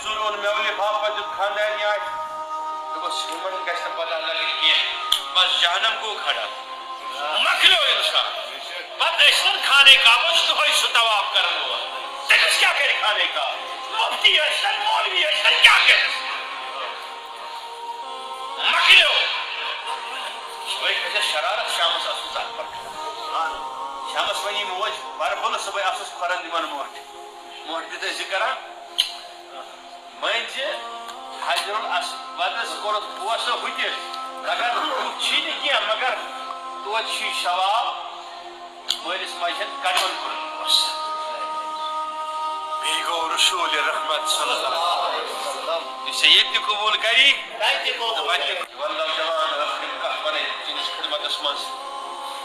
موٚزوٗر اوٚن مےٚ لِفاف دیُت خانٛدارنہِ آٹھ دوٚپُس یِمن گژھِ نہٕ پتہ لگٕنۍ کینٛہہ بس جہنم گوٚو کھڑا مۄکلیو اِنسان پتہٕ ٲسۍ خانے کعبس دۄہے سُہ طواف کرن وول تٔمِس کیٛاہ کرِ خانے کعب مفتی ٲسۍتن مولوی ٲسۍتن کیٛاہ کرِ مۄکلیو صُبحٲے کھسٮ۪س شرارت شامس آسُس اتھ پتہٕ شامس ونی موج بربلہٕ صُبحٲے آسُس کھۄرن دِوان موٹھ موٹھ تہِ ٲسۍ کران مٲنۍ حجر الاسودس کوٚرُکھ بوسہٕ ہُہ تہِ مگر تیُتھ چھی نہٕ کینٛہہ مگر توتہِ چھی ثواب مٲلِس ماجہِ ہٕنٛدۍ قدمن کوٚرُکھ بوسہٕ بیٚیہِ گوٚو رسول رحمت صلی اللہ علیہ وسلم یُس ژےٚ ییٚتہِ تہِ قبوٗل کری واللہ جوان ٲخرِم کتھ ونے چٲنِس خدمتس منٛز